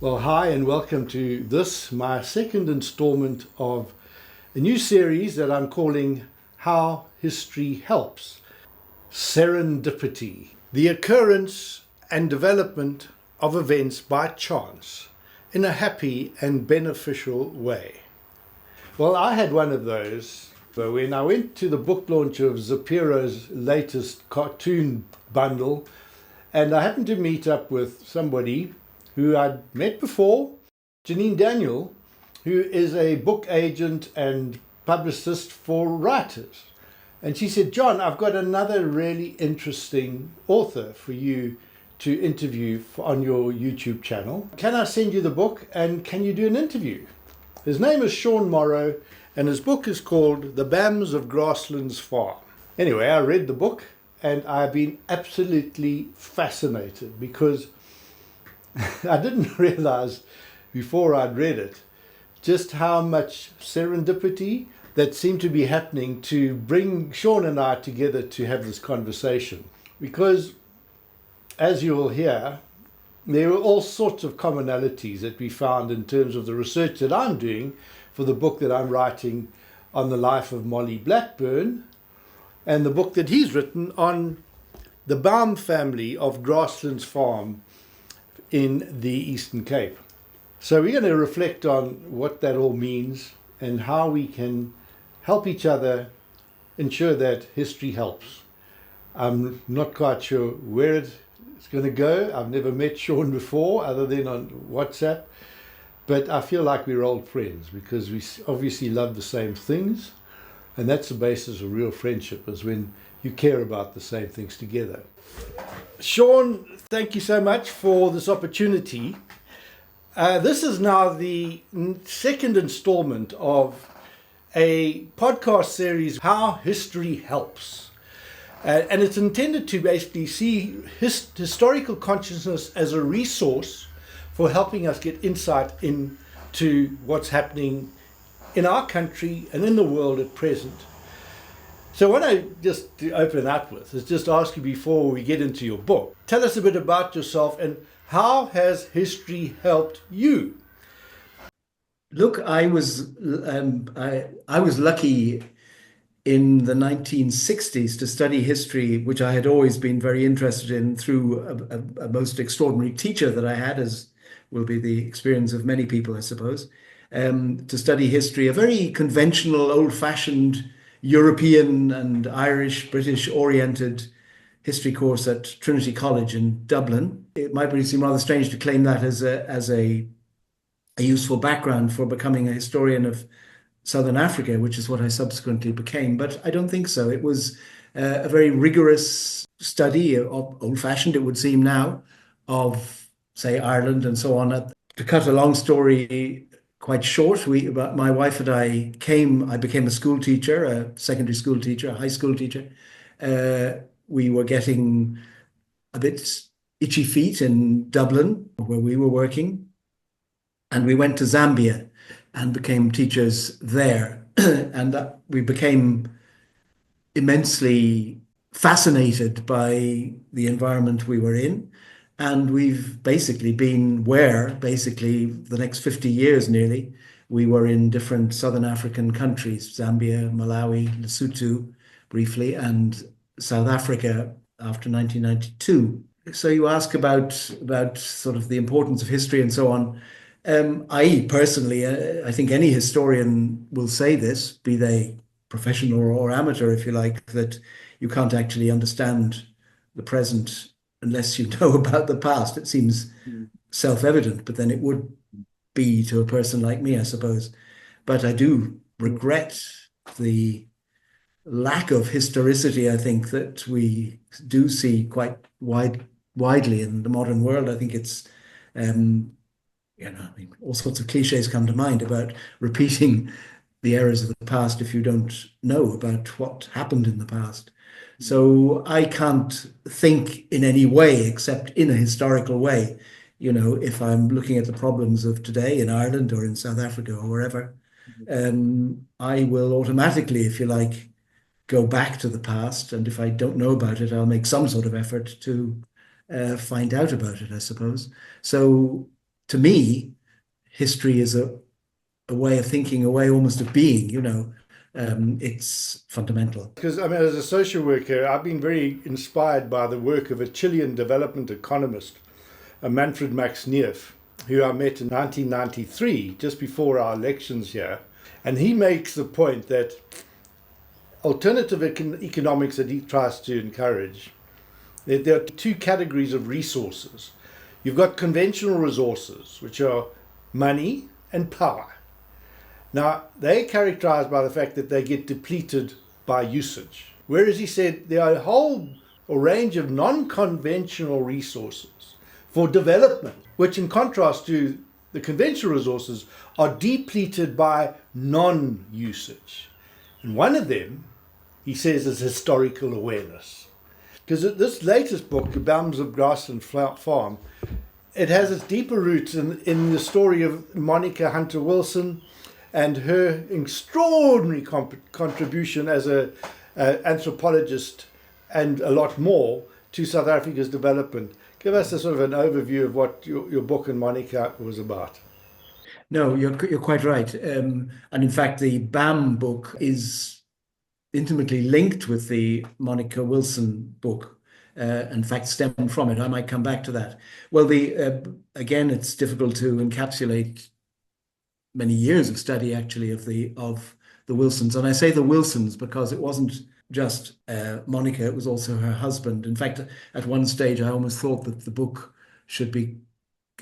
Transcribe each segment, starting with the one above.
Well, hi, and welcome to this, my second installment of a new series that I'm calling How History Helps. Serendipity, the occurrence and development of events by chance in a happy and beneficial way. Well, I had one of those when I went to the book launch of Zapiro's latest cartoon bundle, and I happened to meet up with somebody who I'd met before, Janine Daniel, who is a book agent and publicist for writers. And she said, "John, I've got another really interesting author for you to interview on your YouTube channel. Can I send you the book and can you do an interview?" His name is Seán Morrow and his book is called The Bams of Grasslands Farm. Anyway, I read the book and I've been absolutely fascinated because I didn't realize before I'd read it just how much serendipity that seemed to be happening to bring Seán and I together to have this conversation. Because, as you will hear, there were all sorts of commonalities that we found in terms of the research that I'm doing for the book that I'm writing on the life of Molly Blackburn, and the book that he's written on the Bams family of Grasslands Farm in the Eastern Cape. So we're going to reflect on what that all means and how we can help each other ensure that history helps. I'm not quite sure where it's going to go. I've never met Seán before other than on WhatsApp, but I feel like we're old friends because we obviously love the same things, and that's the basis of real friendship, is when you care about the same things together. Seán, thank you so much for this opportunity. This is now the second installment of a podcast series, How History Helps. And it's intended to basically see historical consciousness as a resource for helping us get insight into what's happening in our country and in the world at present. So what I just to open up with is just ask you before we get into your book, tell us a bit about yourself and how has history helped you? Look, I was lucky in the 1960s to study history, which I had always been very interested in through a most extraordinary teacher that I had, as will be the experience of many people, I suppose, to study history, a very conventional, old-fashioned European and Irish, British oriented history course at Trinity College in Dublin. It might really seem rather strange to claim that as a useful background for becoming a historian of Southern Africa, which is what I subsequently became, but I don't think so. It was a very rigorous study, old-fashioned it would seem now, of, say, Ireland and so on. To cut a long story quite short, my wife and I became a school teacher, a secondary school teacher, a high school teacher. We were getting a bit itchy feet in Dublin, where we were working, and we went to Zambia and became teachers there. And we became immensely fascinated by the environment we were in. And we've basically been the next 50 years nearly, we were in different Southern African countries, Zambia, Malawi, Lesotho briefly, and South Africa after 1992. So you ask about sort of the importance of history and so on. I personally, I think any historian will say this, be they professional or amateur, if you like, that you can't actually understand the present unless you know about the past. It seems self-evident, but then it would be to a person like me, I suppose. But I do regret the lack of historicity, I think, that we do see quite widely in the modern world. I think it's, all sorts of cliches come to mind about repeating the errors of the past if you don't know about what happened in the past. So I can't think in any way except in a historical way. If I'm looking at the problems of today in Ireland or in South Africa or wherever, I will automatically, if you like, go back to the past. And if I don't know about it, I'll make some sort of effort to find out about it, I suppose. So to me, history is a way of thinking, a way almost of being, it's fundamental. Because, I mean, as a social worker, I've been very inspired by the work of a Chilean development economist, Manfred Max Neef, who I met in 1993, just before our elections here. And he makes the point that alternative economics that he tries to encourage, there are two categories of resources. You've got conventional resources, which are money and power. Now, they're characterized by the fact that they get depleted by usage. Whereas he said there are a range of non-conventional resources for development, which in contrast to the conventional resources are depleted by non-usage. And one of them, he says, is historical awareness. Because this latest book, Bams of Grasslands Farm, it has its deeper roots in the story of Monica Hunter Wilson and her extraordinary contribution as an anthropologist and a lot more to South Africa's development. Give us a sort of an overview of what your book and Monica was about. No, you're quite right. And in fact, the BAM book is intimately linked with the Monica Wilson book. In fact, stem from it. I might come back to that. Well, again, it's difficult to encapsulate many years of study, actually, of the Wilsons. And I say the Wilsons because it wasn't just Monica, it was also her husband. In fact, at one stage, I almost thought that the book should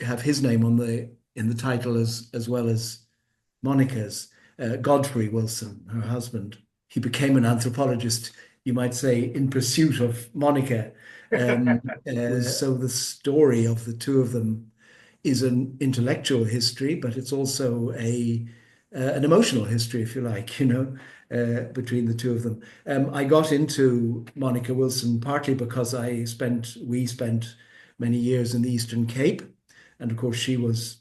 have his name in the title as well as Monica's. Godfrey Wilson, her husband. He became an anthropologist, you might say, in pursuit of Monica. So the story of the two of them is an intellectual history, but it's also an emotional history, if you like, between the two of them. I got into Monica Wilson partly because we spent many years in the Eastern Cape. And of course, she was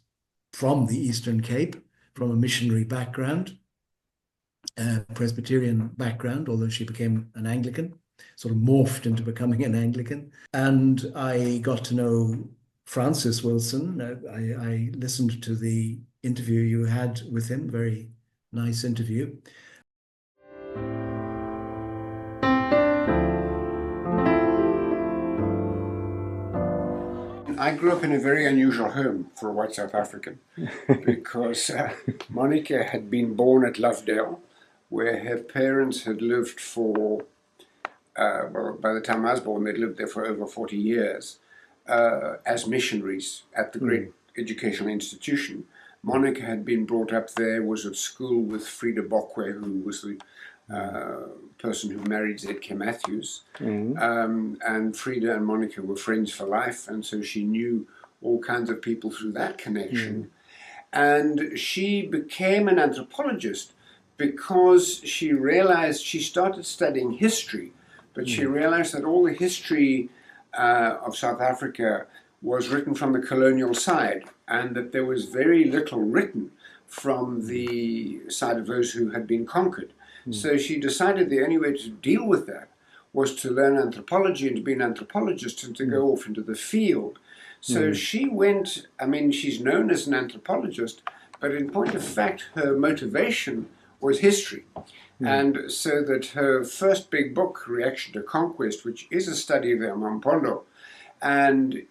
from the Eastern Cape, from a missionary background, Presbyterian background, although she became an Anglican, sort of morphed into becoming an Anglican. And I got to know Francis Wilson. I listened to the interview you had with him, very nice interview. I grew up in a very unusual home for a white South African because Monica had been born at Lovedale, where her parents had lived for, well, by the time I was born, they'd lived there for over 40 years. As missionaries at the great educational institution. Monica had been brought up there, was at school with Frida Bokwe, who was the person who married Z.K. Matthews. And Frida and Monica were friends for life, and so she knew all kinds of people through that connection. And she became an anthropologist because she realized, she started studying history, but she realized that all the history of South Africa was written from the colonial side, and that there was very little written from the side of those who had been conquered. So she decided the only way to deal with that was to learn anthropology and to be an anthropologist and to go off into the field. So she went, I mean, she's known as an anthropologist, but in point of fact, her motivation was history. And so that her first big book, Reaction to Conquest, which is a study of the Amampondo, and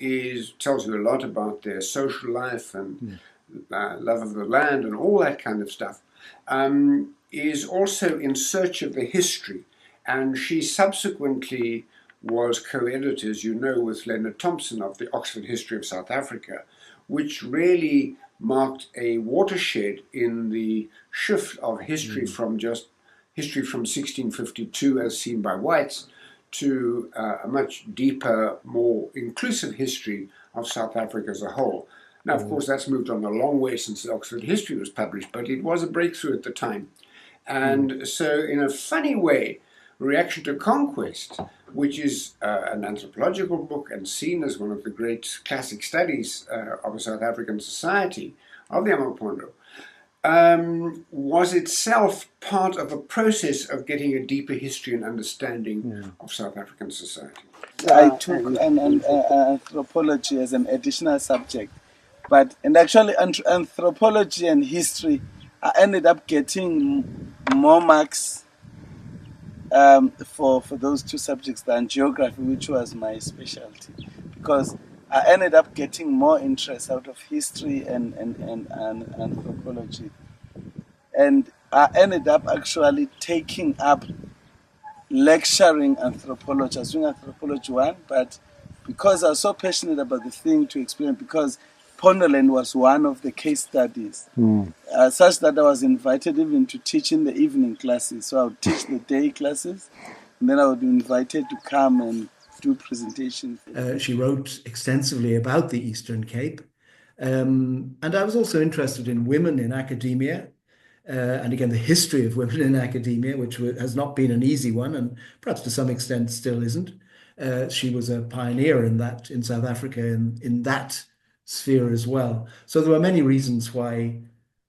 tells you a lot about their social life and love of the land and all that kind of stuff, is also in search of the history. And she subsequently was co-editor, as you know, with Leonard Thompson of the Oxford History of South Africa, which really marked a watershed in the shift of history from just history from 1652 as seen by whites to a much deeper, more inclusive history of South Africa as a whole. Now, of course, that's moved on a long way since the Oxford History was published, but it was a breakthrough at the time. And so, in a funny way, Reaction to Conquest, which is an anthropological book and seen as one of the great classic studies of a South African society, of the Amampondo, was itself part of a process of getting a deeper history and understanding of South African society. I took an anthropology as an additional subject And actually anthropology and history, I ended up getting more marks for those two subjects than geography, which was my specialty, because I ended up getting more interest out of history and anthropology. And I ended up actually taking up lecturing anthropology. I was doing anthropology 1, but because I was so passionate about the thing to explain, because Ponderland was one of the case studies, such that I was invited even to teach in the evening classes. So I would teach the day classes, and then I would be invited to come and do presentations. She wrote extensively about the Eastern Cape. And I was also interested in women in academia. And again, the history of women in academia, which has not been an easy one, and perhaps to some extent still isn't. She was a pioneer in that in South Africa, in that sphere as well. So there were many reasons why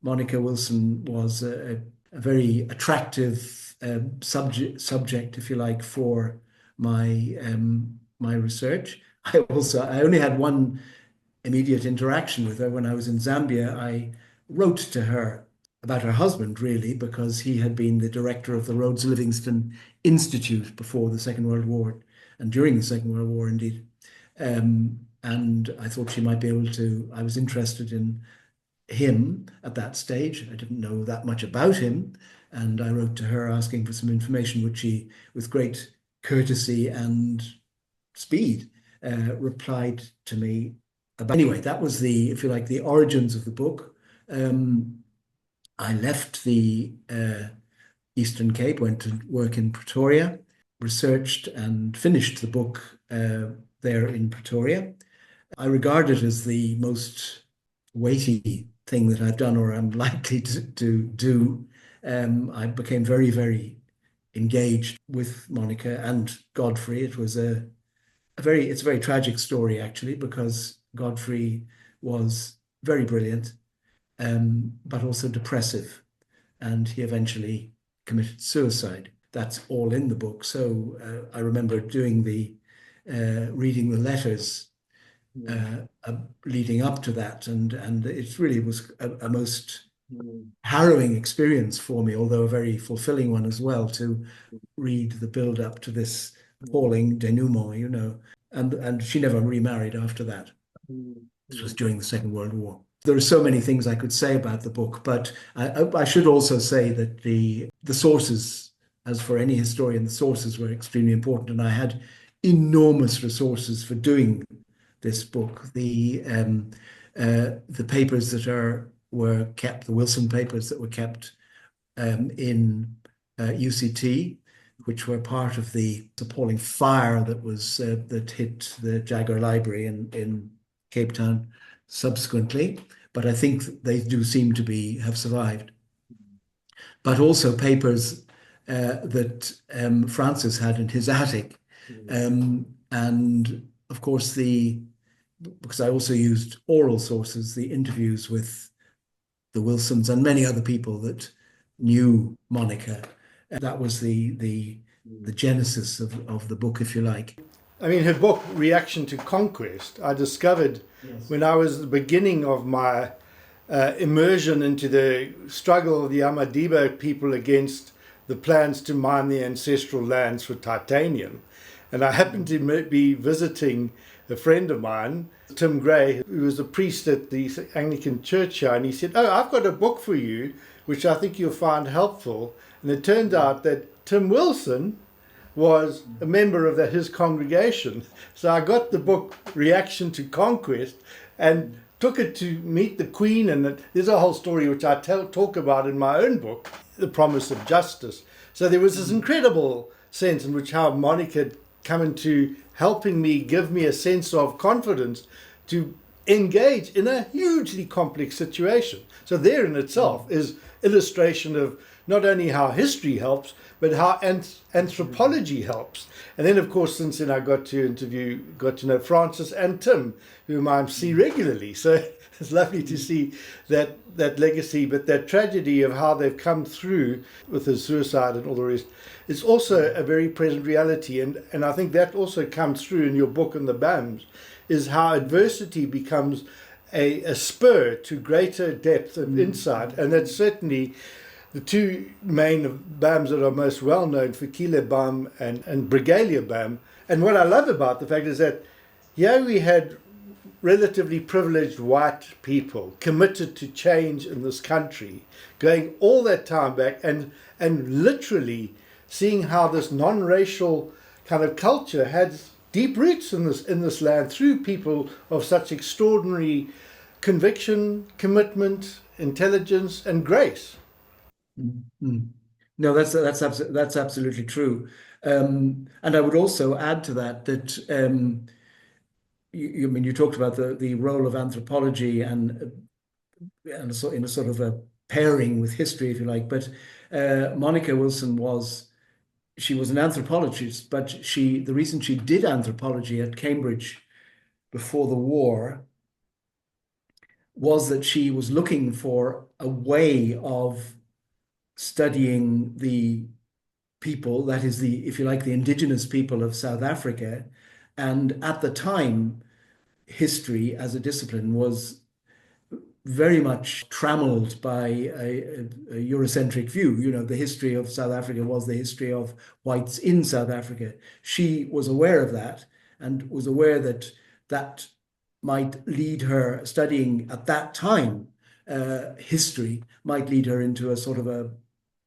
Monica Wilson was a very attractive subject, if you like, for my my research. I only had one immediate interaction with her when I was in Zambia. I wrote to her about her husband, really, because he had been the director of the Rhodes Livingston Institute before the Second World War, and during the Second World War, indeed. And I thought she might be able to, I was interested in him at that stage. I didn't know that much about him. And I wrote to her asking for some information, which she, with great courtesy and speed, replied to me about. Anyway, that was the, if you like, the origins of the book. I left the Eastern Cape, went to work in Pretoria, researched and finished the book there in Pretoria. I regard it as the most weighty thing that I've done or I'm likely to do. I became very, very engaged with Monica and Godfrey. It was it's a very tragic story, actually, because Godfrey was very brilliant, but also depressive, and he eventually committed suicide. That's all in the book. So I remember doing reading the letters leading up to that, and it really was a most harrowing experience for me, although a very fulfilling one as well, to read the build up to this appalling denouement, you know. And she never remarried after that. This was during the Second World War. There are so many things I could say about the book, but I should also say that the sources, as for any historian, the sources were extremely important, and I had enormous resources for doing this book. The papers that were kept, the Wilson papers that were kept in UCT, which were part of the appalling fire that hit the Jagger Library in Cape Town subsequently, but I think they do seem to have survived. But also papers that Francis had in his attic, and of course because I also used oral sources, the interviews with the Wilsons and many other people that knew Monica. That was the genesis of the book, if you like. I mean, her book, Reaction to Conquest, I discovered when I was at the beginning of my immersion into the struggle of the Amadiba people against the plans to mine the ancestral lands for titanium. And I happened to be visiting a friend of mine, Tim Gray, who was a priest at the Anglican church here, and he said, "Oh, I've got a book for you, which I think you'll find helpful." And it turned out that Tim Wilson was a member of his congregation. So I got the book Reaction to Conquest and took it to meet the Queen, and there's a whole story which I talk about in my own book, The Promise of Justice. So there was this incredible sense in which how Monica had come into helping me, give me a sense of confidence to engage in a hugely complex situation. So there in itself is illustration of not only how history helps, but how anthropology helps. And then, of course, since then I got to know Francis and Tim, whom I see regularly. So it's lovely to see that legacy, but that tragedy of how they've come through with his suicide and all the rest. It's also a very present reality. And I think that also comes through in your book in the Bams, is how adversity becomes a spur to greater depth of insight, and that's certainly the two main Bams that are most well known, Fikile Bam and Brigalia Bam. And what I love about the fact is that here we had relatively privileged white people committed to change in this country, going all that time back and literally seeing how this non-racial kind of culture had deep roots in this land through people of such extraordinary conviction, commitment, intelligence, and grace. Mm-hmm. No, that's absolutely true. And I would also add to that you talked about the role of anthropology and in a sort of a pairing with history, if you like. But Monica Wilson was an anthropologist, but the reason she did anthropology at Cambridge before the war was that she was looking for a way of studying the people, that is if you like, the indigenous people of South Africa. And at the time, history as a discipline was very much trammeled by a Eurocentric view. The history of South Africa was the history of whites in South Africa. She was aware of that and was aware that might lead her, studying at that time history, might lead her into a sort of a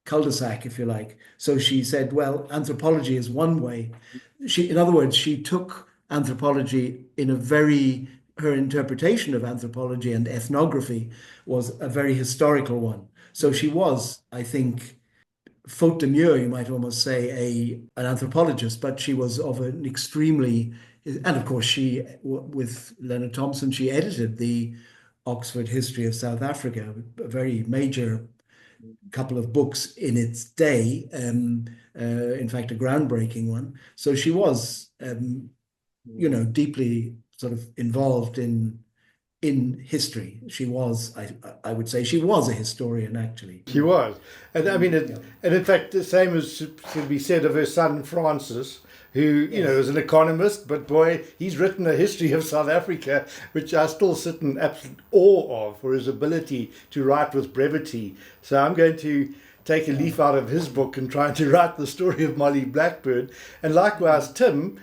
cul-de-sac, if you like. So she said, well, anthropology is one way. In other words, she took anthropology her interpretation of anthropology and ethnography was a very historical one. So she was, I think, faute de mieux, you might almost say, an anthropologist, but she was of an extremely, and of course with Leonard Thompson, she edited the Oxford History of South Africa, a very major couple of books in its day, in fact, a groundbreaking one. So she was, deeply sort of involved in history. She was, I would say, she was a historian, actually. She was. And I mean, and in fact, the same as to be said of her son, Francis, who, is an economist, but boy, he's written a history of South Africa, which I still sit in absolute awe of for his ability to write with brevity. So I'm going to take a leaf out of his book and try to write the story of Molly Blackburn. And likewise, Tim,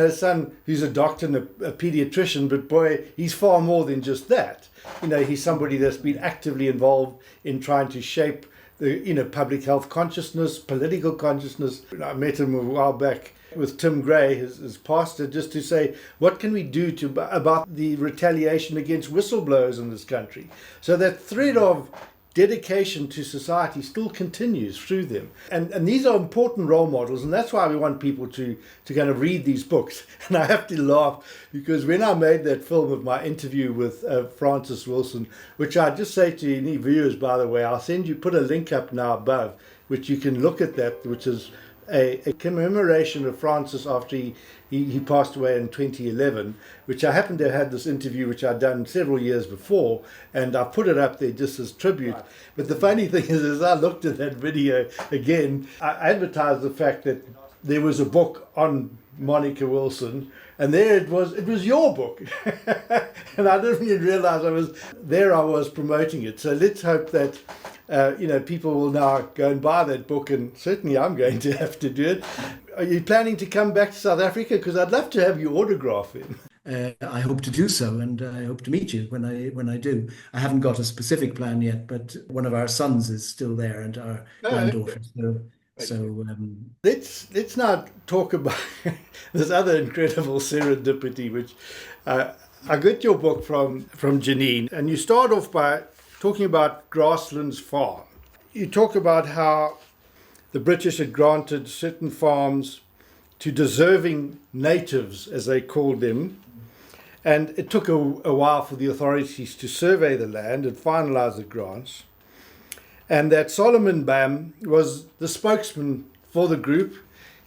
son who's a doctor and a pediatrician, but boy, he's far more than just that. He's somebody that's been actively involved in trying to shape the, public health consciousness, political consciousness. I met him a while back with Tim Gray, his pastor, just to say, what can we do about the retaliation against whistleblowers in this country? So that thread of dedication to society still continues through them. And these are important role models, and that's why we want people to kind of read these books. And I have to laugh because when I made that film of my interview with Francis Wilson, which I just say to any viewers, by the way, I'll put a link up now above, which you can look at that, which is a commemoration of Francis after he passed away in 2011, which I happen to have had this interview, which I'd done several years before, and I put it up there just as tribute. Right. But the funny thing is, as I looked at that video again, I advertised the fact that there was a book on Monica Wilson, and there it was your book. And I didn't even realize I was promoting it. So let's hope that people will now go and buy that book, and certainly I'm going to have to do it. Are you planning to come back to South Africa? Because I'd love to have your autograph in. I hope to do so, and I hope to meet you when I do. I haven't got a specific plan yet, but one of our sons is still there, and our granddaughter. So let's now talk about this other incredible serendipity, which I got your book from Janine, and you start off by talking about Grasslands Farm. You talk about how the British had granted certain farms to deserving natives, as they called them, and it took a while for the authorities to survey the land and finalize the grants, and that Solomon Bam was the spokesman for the group.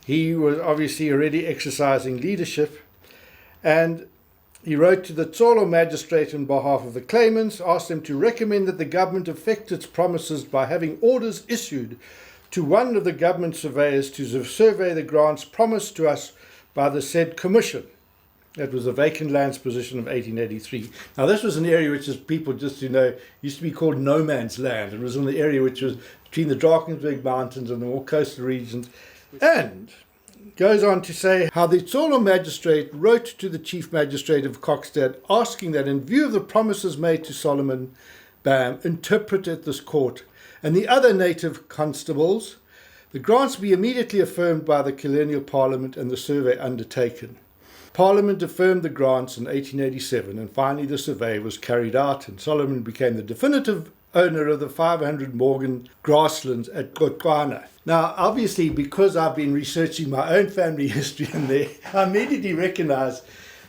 He was obviously already exercising leadership, and he wrote to the Tsolo magistrate on behalf of the claimants, asked them to recommend that the government effect its promises by having orders issued to one of the government surveyors to survey the grants promised to us by the said commission. That was the vacant lands position of 1883. Now, this was an area which is, people just to know, used to be called no man's land. It was in the area which was between the Drakensberg Mountains and the more coastal regions. And goes on to say how the Tsolo magistrate wrote to the chief magistrate of Kokstad asking that, in view of the promises made to Solomon Bam, interpret at this court, and the other native constables, the grants be immediately affirmed by the colonial parliament and the survey undertaken. Parliament affirmed the grants in 1887, and finally the survey was carried out, and Solomon became the definitive owner of the 500 Morgan grasslands at Gotwana. Now, obviously, because I've been researching my own family history in there, I immediately recognized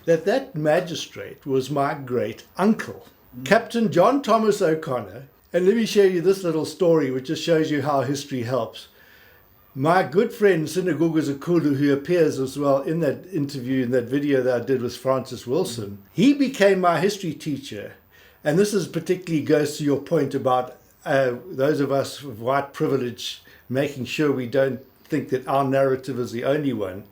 that that magistrate was my great uncle, Captain John Thomas O'Connor. And let me share you this little story, which just shows you how history helps. My good friend Sinagoga Zakulu, who appears as well in that interview, in that video that I did with Francis Wilson, he became my history teacher. And this is particularly goes to your point about those of us with white privilege making sure we don't think that our narrative is the only one.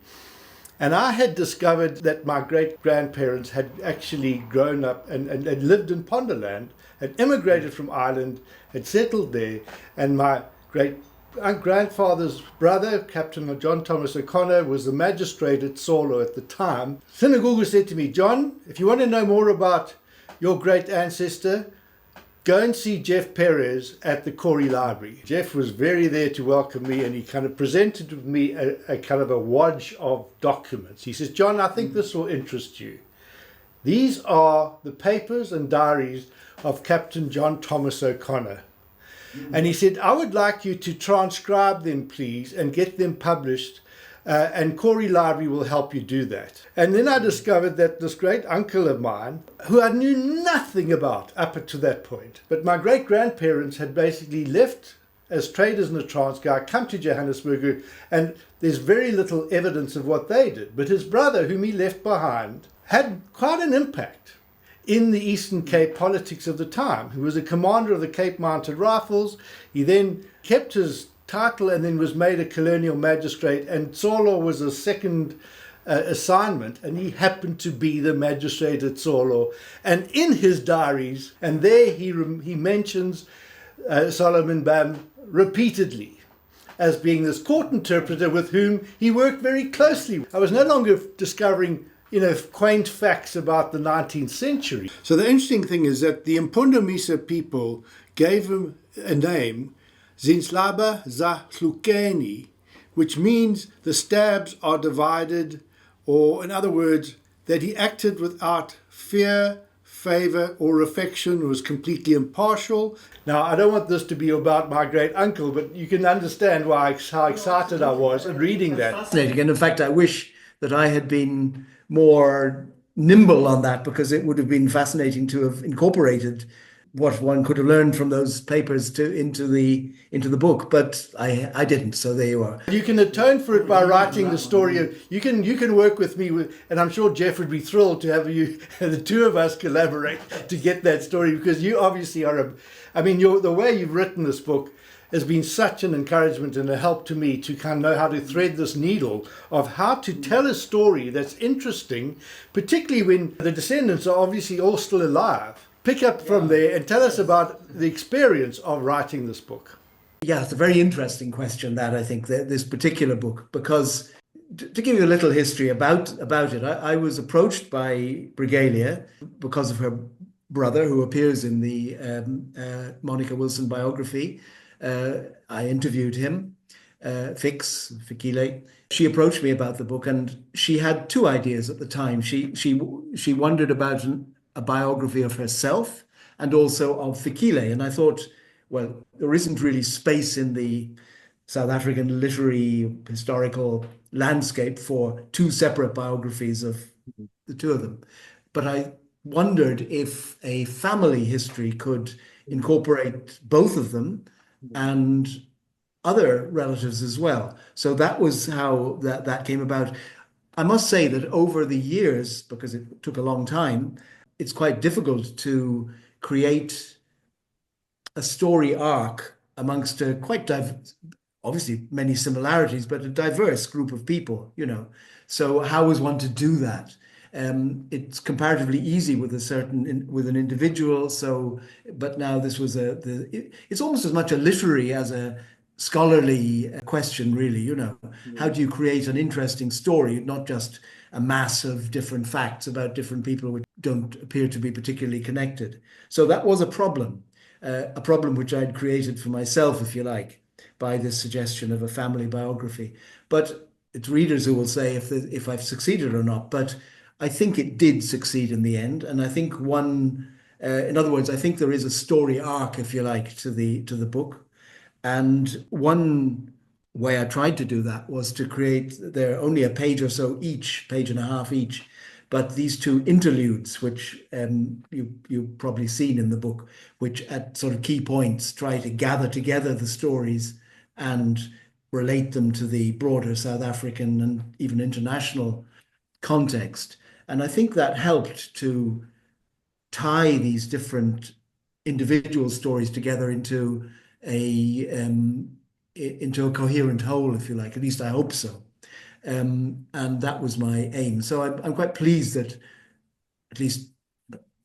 And I had discovered that my great-grandparents had actually grown up and lived in Ponderland, had immigrated from Ireland, had settled there, and my great-grandfather's brother, Captain John Thomas O'Connor, was the magistrate at Tsolo at the time. Sinagoga said to me, "John, if you want to know more about your great ancestor, go and see Jeff Perez at the Corey Library." Jeff was very there to welcome me, and he kind of presented to me a kind of a wodge of documents. He says, "John, I think this will interest you. These are the papers and diaries of Captain John Thomas O'Connor." And he said, "I would like you to transcribe them, please, and get them published. And Corey Library will help you do that." And then I discovered that this great uncle of mine, who I knew nothing about up to that point, but my great-grandparents had basically left as traders in the Transkei, come to Johannesburg, and there's very little evidence of what they did. But his brother, whom he left behind, had quite an impact in the Eastern Cape politics of the time, who was a commander of the Cape Mounted Rifles. He then kept his title and then was made a colonial magistrate, and Tsolo was a second assignment, and he happened to be the magistrate at Tsolo. And in his diaries, and there he mentions Solomon Bam repeatedly as being this court interpreter with whom he worked very closely. I was no longer discovering quaint facts about the 19th century. So the interesting thing is that the Mpundo Misa people gave him a name, Zinslaba Zahlukeni, which means the stabs are divided, or in other words, that he acted without fear, favor, or affection, was completely impartial. Now, I don't want this to be about my great uncle, but you can understand how excited I was in reading that. Fascinating. And in fact, I wish that I had been more nimble on that, because it would have been fascinating to have incorporated what one could have learned from those papers into the book, but I didn't. So there you are. You can atone for it by writing the story. You can work with me, and I'm sure Jeff would be thrilled to have you, the two of us, collaborate to get that story, because you obviously are the way you've written this book has been such an encouragement and a help to me to kind of know how to thread this needle of how to tell a story that's interesting, particularly when the descendants are obviously all still alive. Pick up from there and tell us about the experience of writing this book. Yeah, it's a very interesting question, that, I think, this particular book, because to give you a little history about it, I was approached by Brigalia because of her brother, who appears in the Monica Wilson biography. I interviewed him, Fikile. She approached me about the book, and she had two ideas at the time. She wondered about a biography of herself and also of Fikile. And I thought, well, there isn't really space in the South African literary historical landscape for two separate biographies of the two of them. But I wondered if a family history could incorporate both of them and other relatives as well. So that was how that came about. I must say that over the years, because it took a long time, it's quite difficult to create a story arc amongst a quite obviously many similarities, but a diverse group of people, So how was one to do that? It's comparatively easy with with an individual. So, but now this was it's almost as much a literary as a scholarly question, really. How do you create an interesting story, not just a mass of different facts about different people which don't appear to be particularly connected? So that was a problem which I'd created for myself, if you like, by this suggestion of a family biography. But it's readers who will say if I've succeeded or not. But I think it did succeed in the end, and I think in other words, I think there is a story arc, if you like, to the book. And one way I tried to do that was to create, they're only a page or so each, page and a half each, but these two interludes, which you've probably seen in the book, which at sort of key points try to gather together the stories and relate them to the broader South African and even international context. And I think that helped to tie these different individual stories together into a coherent whole, if you like. At least I hope so. And that was my aim. So I'm quite pleased that, at least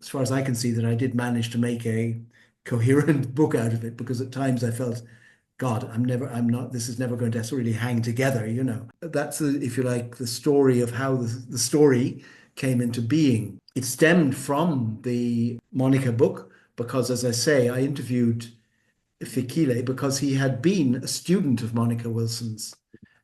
as far as I can see, that I did manage to make a coherent book out of it, because at times I felt, God, this is never going to really hang together, That's, if you like, the story of how the story came into being. It stemmed from the Monica book, because, as I say, I interviewed Fikile because he had been a student of Monica Wilson's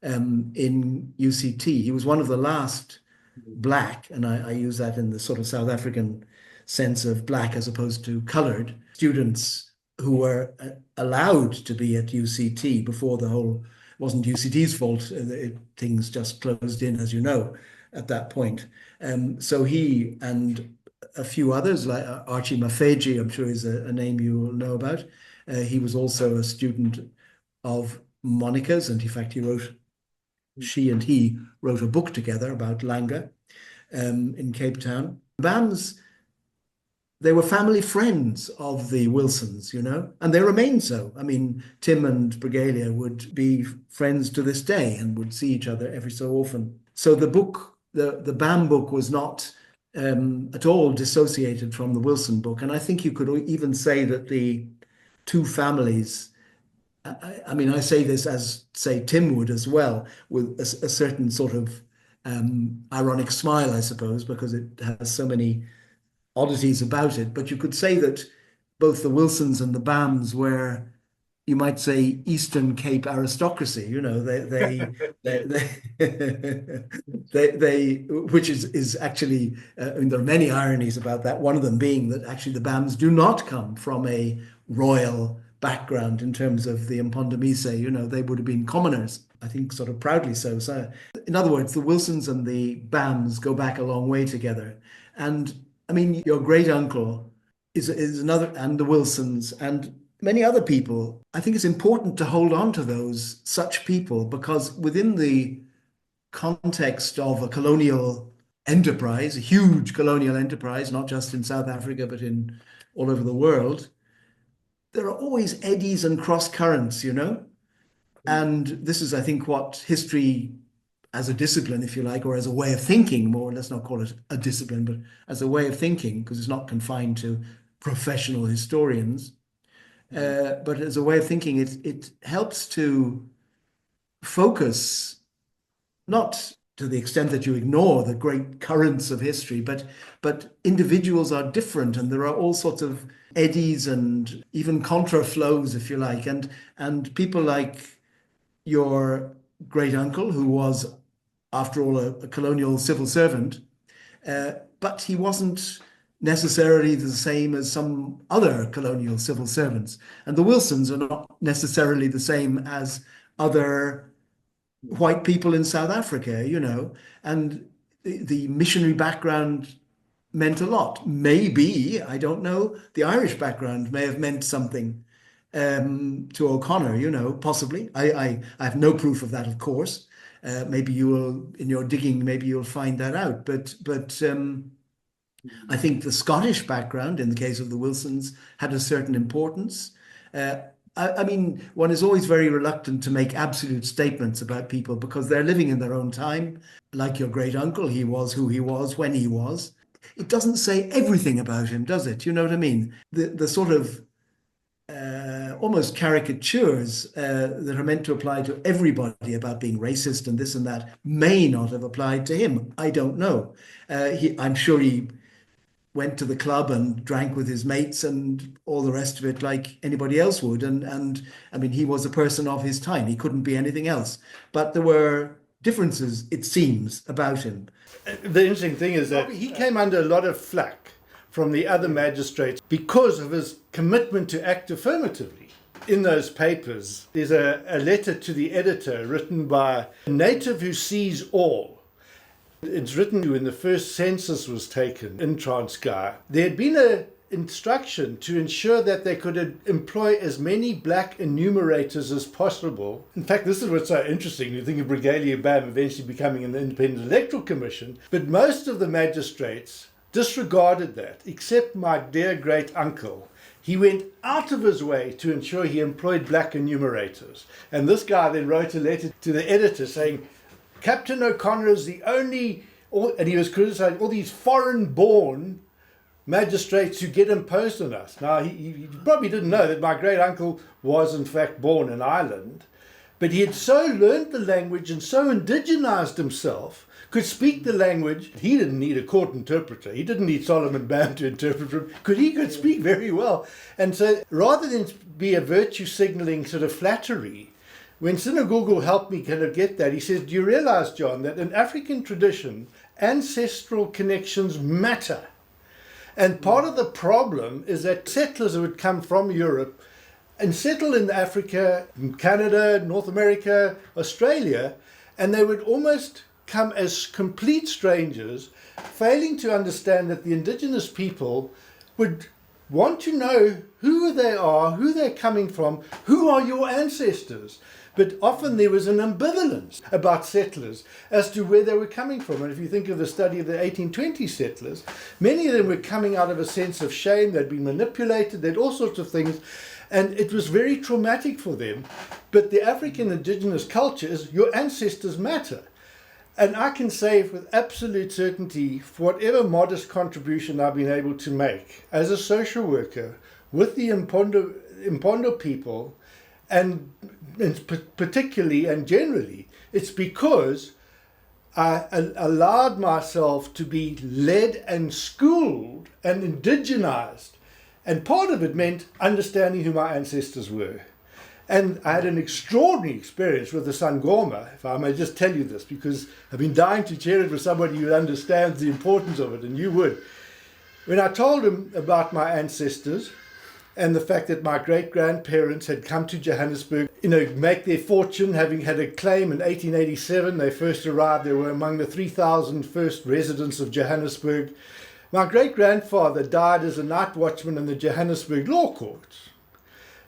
in UCT. He was one of the last black, and I use that in the sort of South African sense of black as opposed to colored, students who were allowed to be at UCT before it wasn't UCT's fault. Things just closed in, as you know, at that point. So he and a few others, like Archie Mafeji, I'm sure is a name you will know about. He was also a student of Monica's, and in fact, she and he wrote a book together about Langa in Cape Town. Bams, they were family friends of the Wilsons, and they remain so. I mean, Tim and Brigalia would be friends to this day and would see each other every so often. So the book, the Bam book, was not at all dissociated from the Wilson book. And I think you could even say that the two families, I mean, I say this as, say, Tim would as well, with a certain sort of ironic smile, I suppose, because it has so many oddities about it. But you could say that both the Wilsons and the Bams were, you might say, Eastern Cape aristocracy. They which is actually, I mean, there are many ironies about that. One of them being that actually the Bams do not come from a royal background in terms of the Mpondomise. They would have been commoners, I think, sort of proudly so. So, in other words, the Wilsons and the Bams go back a long way together. And I mean, your great uncle is another, and the Wilsons and many other people. I think it's important to hold on to such people, because within the context of a colonial enterprise, a huge colonial enterprise, not just in South Africa, but in all over the world, there are always eddies and cross currents, And this is, I think, what history as a discipline, if you like, or as a way of thinking, more, let's not call it a discipline, but as a way of thinking, because it's not confined to professional historians. But as a way of thinking, it helps to focus, not to the extent that you ignore the great currents of history, but individuals are different, and there are all sorts of eddies and even contraflows, if you like, and people like your great uncle, who was, after all, a colonial civil servant, but he wasn't necessarily the same as some other colonial civil servants. And the Wilsons are not necessarily the same as other white people in South Africa, and the missionary background meant a lot. Maybe, I don't know, the Irish background may have meant something to O'Connor, possibly. I have no proof of that, of course. Maybe you will, in your digging, maybe you'll find that out. But I think the Scottish background, in the case of the Wilsons, had a certain importance. I mean, one is always very reluctant to make absolute statements about people because they're living in their own time. Like your great uncle, he was who he was when he was. It doesn't say everything about him, does it? You know what I mean? The sort of almost caricatures that are meant to apply to everybody about being racist and this and that may not have applied to him. I don't know. I'm sure he went to the club and drank with his mates and all the rest of it like anybody else would. And I mean, he was a person of his time. He couldn't be anything else. But there were differences, it seems, about him. The interesting thing is that he came under a lot of flack from the other magistrates because of his commitment to act affirmatively. In those papers, there's a letter to the editor written by a native who sees all. It's written when the first census was taken in Transkei. There had been an instruction to ensure that they could employ as many black enumerators as possible. In fact, this is what's so interesting. You think of Brigadier Bam eventually becoming an independent electoral commission, but most of the magistrates disregarded that, except my dear great uncle. He went out of his way to ensure he employed black enumerators. And this guy then wrote a letter to the editor saying, Captain O'Connor is the only, and he was criticizing all these foreign-born magistrates who get imposed on us. Now, he probably didn't know that my great uncle was in fact born in Ireland, but he had so learned the language and so indigenized himself, could speak the language. He didn't need a court interpreter. He didn't need Solomon Bam to interpret for him, because he could speak very well. And so rather than be a virtue signaling sort of flattery, when Sinagogo helped me kind of get that, he says, do you realize, John, that in African tradition, ancestral connections matter? And part of the problem is that settlers would come from Europe and settle in Africa, in Canada, North America, Australia, and they would almost come as complete strangers, failing to understand that the indigenous people would want to know who they are, who they're coming from, who are your ancestors. But often there was an ambivalence about settlers as to where they were coming from. And if you think of the study of the 1820 settlers, many of them were coming out of a sense of shame. They'd been manipulated, they'd all sorts of things. And it was very traumatic for them. But the African indigenous culture is your ancestors matter. And I can say with absolute certainty, for whatever modest contribution I've been able to make as a social worker with the Impondo people, and particularly and generally, it's because I allowed myself to be led and schooled and indigenized. And part of it meant understanding who my ancestors were. And I had an extraordinary experience with the Sangoma, if I may just tell you this, because I've been dying to share it with somebody who understands the importance of it, and you would. When I told him about my ancestors and the fact that my great-grandparents had come to Johannesburg, make their fortune, having had a claim in 1887, they first arrived, they were among the 3,000 first residents of Johannesburg. My great-grandfather died as a night watchman in the Johannesburg law courts,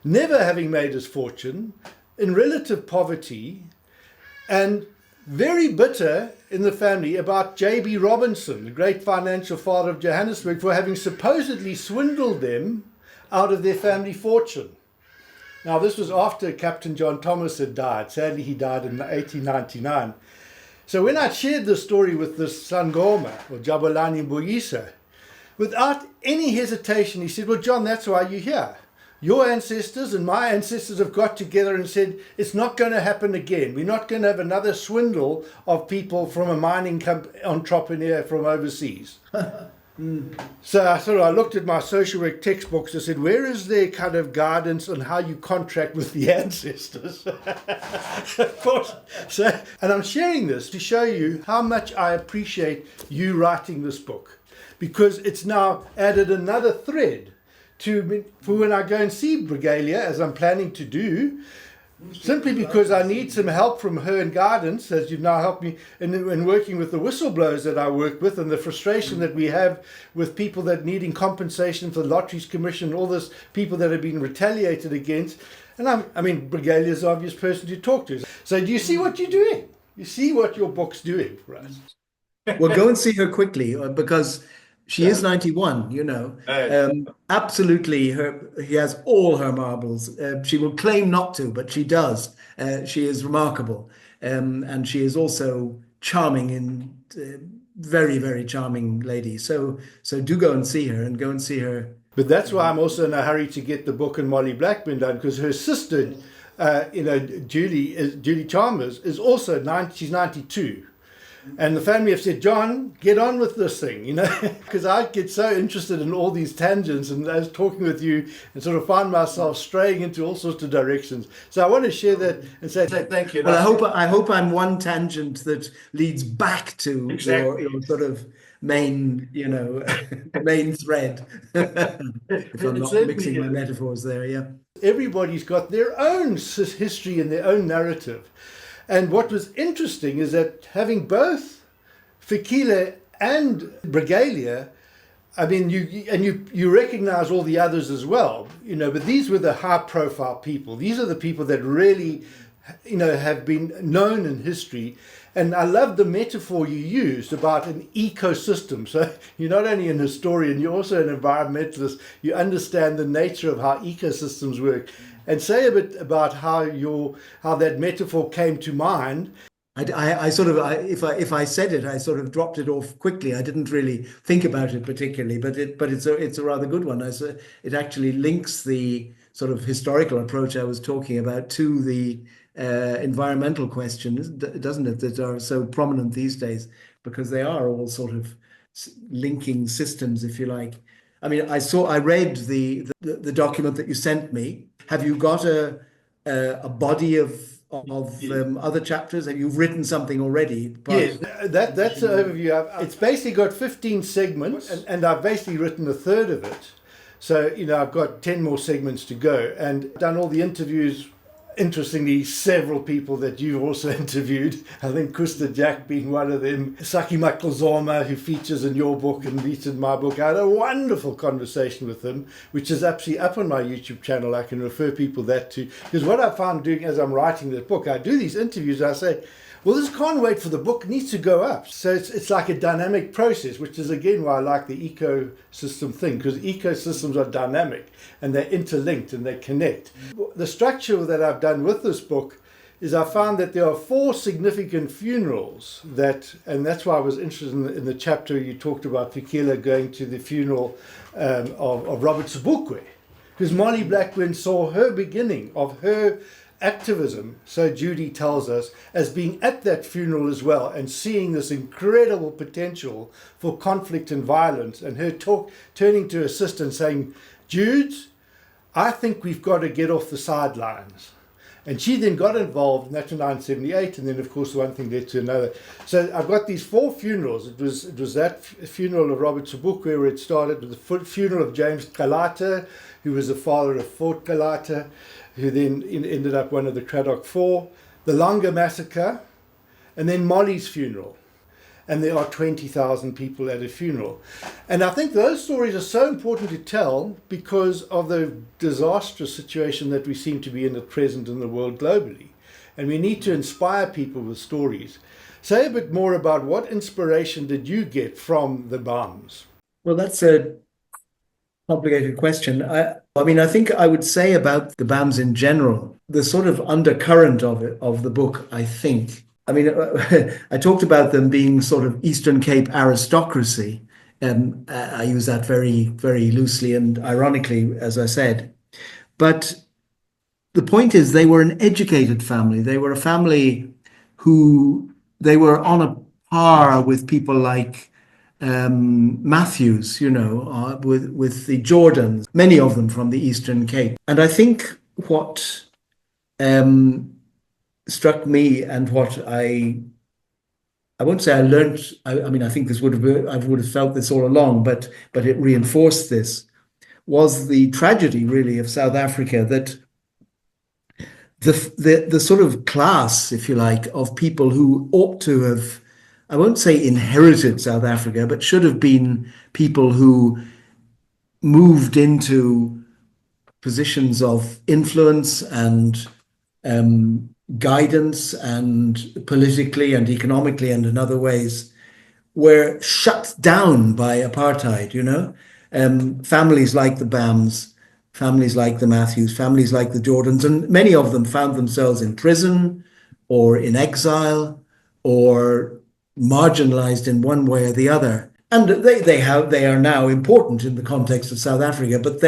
never having made his fortune, in relative poverty, and very bitter in the family about J.B. Robinson, the great financial father of Johannesburg, for having supposedly swindled them out of their family fortune. Now, this was after Captain John Thomas had died. Sadly, he died in 1899. So when I shared this story with this Sangoma, or Jabulani Mbuyisa, without any hesitation, he said, well, John, that's why you're here. Your ancestors and my ancestors have got together and said, it's not going to happen again. We're not going to have another swindle of people from a mining entrepreneur from overseas. So I looked at my social work textbooks and said, where is there kind of guidance on how you contract with the ancestors? Of course. And I'm sharing this to show you how much I appreciate you writing this book, because it's now added another thread for when I go and see Brigalia, as I'm planning to do, simply because I need some help from her and guidance, as you've now helped me in working with the whistleblowers that I work with, and the frustration that we have with people that needing compensation for the Lotteries Commission, all this people that have been retaliated against. And Brigalia is the obvious person to talk to. So do you see what you're doing? You see what your book's doing for us? Well, go and see her quickly, because She is 91, you know. Absolutely, he has all her marbles. She will claim not to, but she does. She is remarkable. And she is also charming and very, very charming lady. So do go and see her and go and see her. But that's why I'm also in a hurry to get the book and Molly Blackburn done, because her sister, Julie Chalmers, is also she's 92. And the family have said, John, get on with this thing, because I get so interested in all these tangents, and I was talking with you and sort of find myself straying into all sorts of directions. So I want to share that and say thank you. Well, I hope I'm one tangent that leads back to your sort of main, main thread. If I'm not mixing my metaphors there, yeah. Everybody's got their own history and their own narrative. And what was interesting is that having both Fikile and Brigalia, I mean, you recognize all the others as well, but these were the high-profile people. These are the people that really, have been known in history. And I love the metaphor you used about an ecosystem. So you're not only an historian, you're also an environmentalist. You understand the nature of how ecosystems work. And say a bit about how that metaphor came to mind. If I said it, I sort of dropped it off quickly. I didn't really think about it particularly, but it's a rather good one. It actually links the sort of historical approach I was talking about to the environmental questions, doesn't it? That are so prominent these days, because they are all sort of linking systems, if you like. I mean, I read the document that you sent me. Have you got a body of other chapters? Have you written something already? Yes, that's an overview. It's basically got 15 segments, and I've basically written a third of it. So, I've got 10 more segments to go, and done all the interviews. Interestingly, several people that you've also interviewed, I think Kusta Jack being one of them, Saki Maklzoma, who features in your book and features in my book. I had a wonderful conversation with him, which is actually up on my YouTube channel. I can refer people that to, because what I found doing as I'm writing the book, I do these interviews, I say, well, this can't wait for the book, it needs to go up. So it's like a dynamic process, which is again why I like the ecosystem thing, because ecosystems are dynamic and they're interlinked and they connect. The structure that I've done with this book is I found that there are 4 significant funerals and that's why I was interested in the chapter you talked about Fikile going to the funeral of Robert Sobukwe, because Molly Blackburn saw her beginning of her activism, so Judy tells us, as being at that funeral as well and seeing this incredible potential for conflict and violence, and her turning to her sister and saying, Judes, I think we've got to get off the sidelines. And she then got involved, and that's in 1978, and then of course one thing led to another. So I've got these 4 funerals. It was that funeral of Robert Sobukwe where it started, with the funeral of James Kalata, who was the father of Fort Kalata, who then ended up one of the Cradock Four, the Langa massacre, and then Molly's funeral. And there are 20,000 people at a funeral. And I think those stories are so important to tell because of the disastrous situation that we seem to be in at present in the world globally. And we need to inspire people with stories. Say a bit more about what inspiration did you get from the Bams? Well, that's a complicated question. I mean, I think I would say about the Bams in general, the sort of undercurrent of the book, I think. I mean, I talked about them being sort of Eastern Cape aristocracy. I use that very, very loosely and ironically, as I said. But the point is, they were an educated family. They were a family who they were on a par with people like Matthews, with the Jordans, many of them from the Eastern Cape. And I think what struck me and what I won't say I learned, I mean, I think I would have felt this all along, but it reinforced this, was the tragedy really of South Africa, that the sort of class, if you like, of people who ought to have, I won't say inherited South Africa, but should have been people who moved into positions of influence and guidance, and politically and economically and in other ways, were shut down by apartheid, families like the Bams, families like the Matthews, families like the Jordans, and many of them found themselves in prison or in exile or marginalized in one way or the other. And they are now important in the context of South Africa, but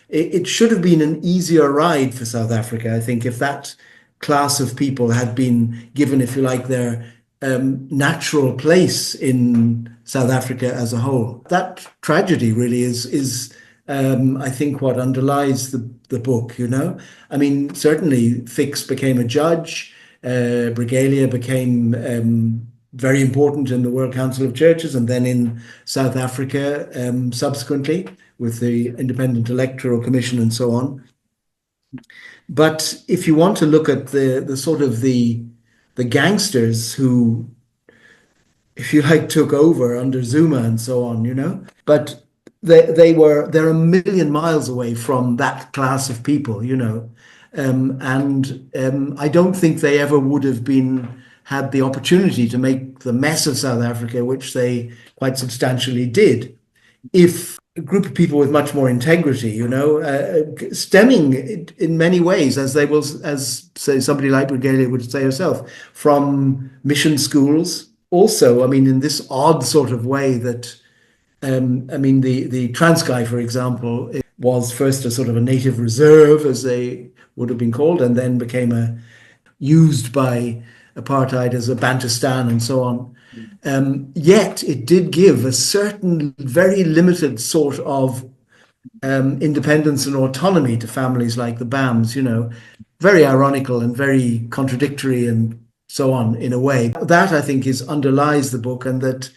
it should have been an easier ride for South Africa, I think, if that class of people had been given, if you like, their natural place in South Africa as a whole. That tragedy really is I think, what underlies the book, I mean, certainly Fix became a judge, Brigalia became very important in the World Council of Churches and then in South Africa subsequently with the Independent Electoral Commission and so on. But if you want to look at the sort of the gangsters who, if you like, took over under Zuma and so on, but they're a million miles away from that class of people, and I don't think they ever would have had the opportunity to make the mess of South Africa, which they quite substantially did, if a group of people with much more integrity, stemming in many ways, as say somebody like Brigalia would say herself, from mission schools. Also, I mean, in this odd sort of way that, I mean, the Transkei, for example, it was first a sort of a native reserve, as they would have been called, and then became used by apartheid as a Bantustan and so on. Yet it did give a certain very limited sort of independence and autonomy to families like the Bams, very ironical and very contradictory and so on in a way. That, I think, underlies the book, and that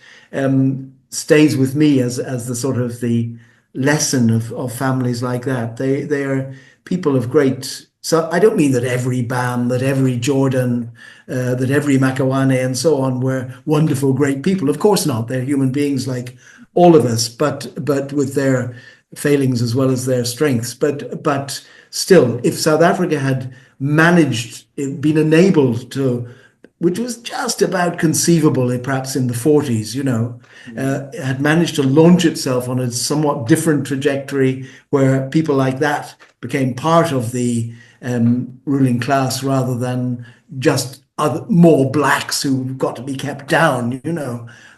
stays with me as the sort of the lesson of families like that. They are people of great. So I don't mean that every Bam, that every Jordan, that every Makawane and so on were wonderful, great people. Of course not. They're human beings like all of us, but with their failings as well as their strengths. But still, if South Africa had been enabled to, which was just about conceivable, perhaps in the 40s, had managed to launch itself on a somewhat different trajectory where people like that became part of the ruling class rather than just more blacks who've got to be kept down,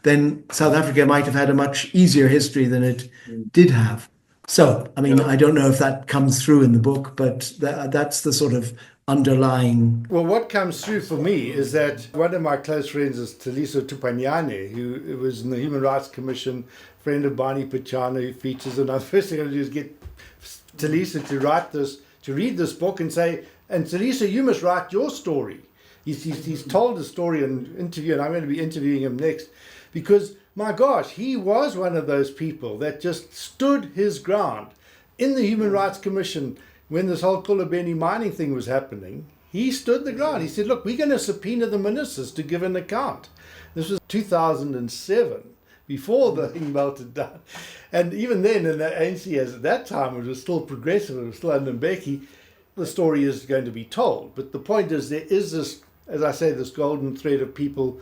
then South Africa might have had a much easier history than it did have. So, I mean, I don't know if that comes through in the book, but that's the sort of underlying. Well, what comes through for me is that one of my close friends is Taliso Tupanyane, who was in the Human Rights Commission, friend of Barney Pachana, who features, and the first thing I'm going to do is get Taliso to read this book and say, and Taliso, you must write your story. He's told the story in an interview, and I'm going to be interviewing him next, because, my gosh, he was one of those people that just stood his ground in the Human Rights Commission. When this whole Kolobeni mining thing was happening, he stood the ground. He said, look, we're going to subpoena the ministers to give an account. This was 2007, before the thing melted down. And even then, in the ANC, as at that time, it was still progressive, it was still under Mbeki, the story is going to be told. But the point is, there is this, as I say, this golden thread of people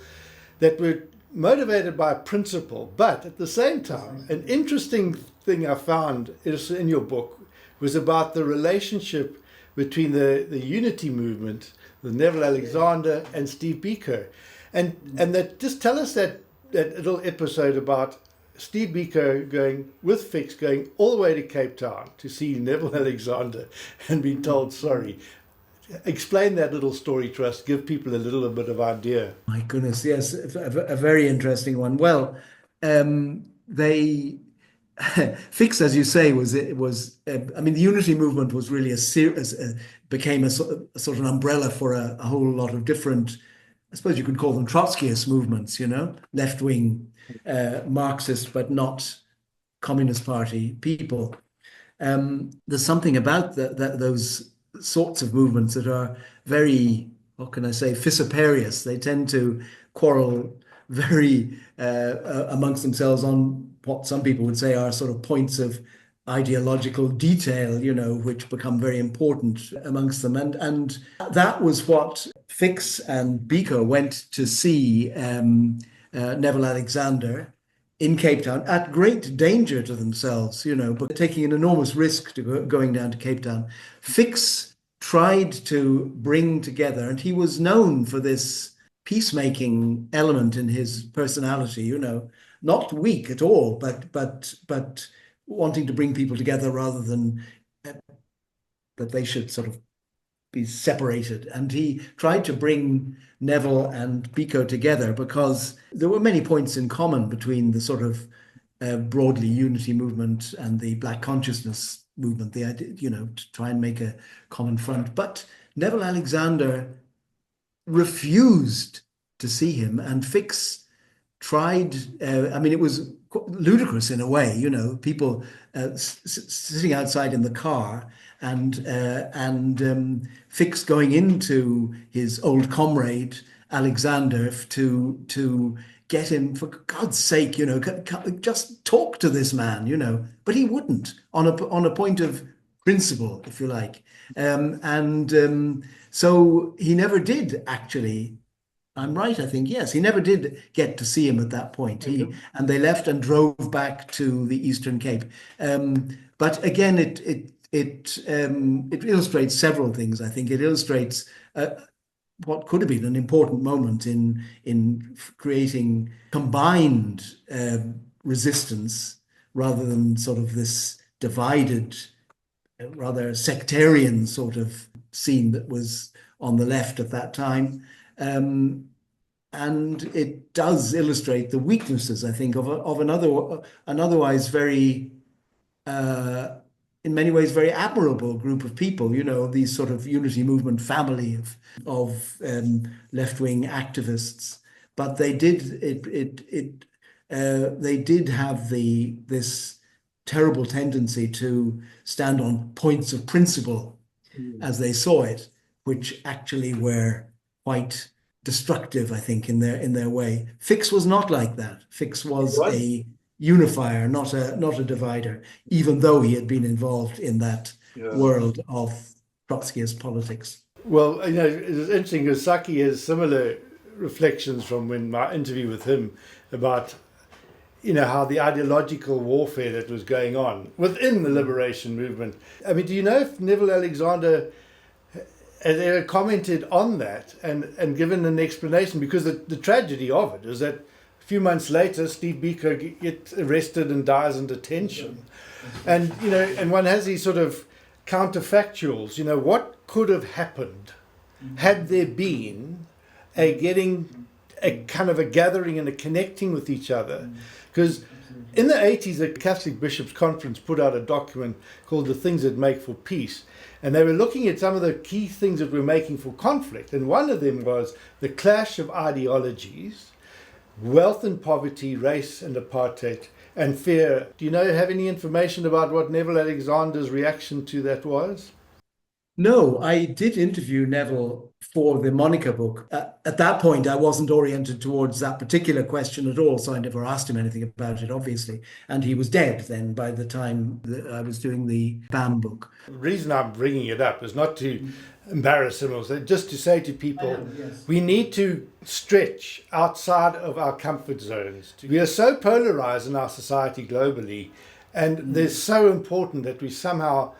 that were motivated by principle. But at the same time, an interesting thing I found is in your book was about the relationship between the unity movement, with Neville Alexander and Steve Biko. And that, just tell us that little episode about Steve Biko going with Fix, going all the way to Cape Town to see Neville Alexander and being told sorry. Explain that little story to us, give people a little bit of idea. My goodness, yes, a very interesting one. Well, they Fix, as you say, was I mean, the unity movement was really became a sort of an umbrella for a whole lot of different, I suppose you could call them Trotskyist movements, left-wing Marxist, but not Communist Party people. There's something about those sorts of movements that are very, what can I say, vociferous. They tend to quarrel very amongst themselves on what some people would say are sort of points of ideological detail, which become very important amongst them. And that was what Fix and Biko went to see Neville Alexander in Cape Town at great danger to themselves, but taking an enormous risk to going down to Cape Town. Fix tried to bring together, and he was known for this peacemaking element in his personality, not weak at all, but wanting to bring people together rather than that they should sort of be separated. And he tried to bring Neville and Biko together because there were many points in common between the sort of broadly unity movement and the Black consciousness movement, the idea, to try and make a common front. But Neville Alexander refused to see him, and Fix tried, it was ludicrous in a way, people sitting outside in the car and Fix going into his old comrade Alexander to get him, for God's sake, just talk to this man, but he wouldn't on a point of principle, if you like, so he never did actually. I'm right, I think. Yes, he never did get to see him at that point. And they left and drove back to the Eastern Cape. But again, it illustrates several things. I think it illustrates what could have been an important moment in creating combined resistance rather than sort of this divided, rather sectarian sort of scene that was on the left at that time. And it does illustrate the weaknesses, I think, of an otherwise very, in many ways, very admirable group of people. These sort of unity movement family of left-wing activists. But they did they did have this terrible tendency to stand on points of principle as they saw it, which actually were quite destructive, I think, in their way. Fix was not like that. Fix was a unifier, not a divider, even though he had been involved in that world of Trotskyist politics. Well, it's interesting because Saki has similar reflections from when my interview with him about how the ideological warfare that was going on within the liberation movement. I mean, do you know if Neville Alexander had commented on that and given an explanation? Because the tragedy of it is that a few months later, Steve Biko gets arrested and dies in detention. And, and one has these sort of counterfactuals, what could have happened had there been a kind of a gathering and a connecting with each other? Because in the 80s, the Catholic Bishops' Conference put out a document called The Things That Make for Peace. And they were looking at some of the key things that were making for conflict. And one of them was the clash of ideologies, wealth and poverty, race and apartheid, and fear. Do you have any information about what Neville Alexander's reaction to that was? No, I did interview Neville for the Monica book. At that point, I wasn't oriented towards that particular question at all, so I never asked him anything about it, obviously. And he was dead then by the time that I was doing the BAM book. The reason I'm bringing it up is not to embarrass him, or just to say to people, we need to stretch outside of our comfort zones. We are so polarized in our society globally, and it's so important that we somehow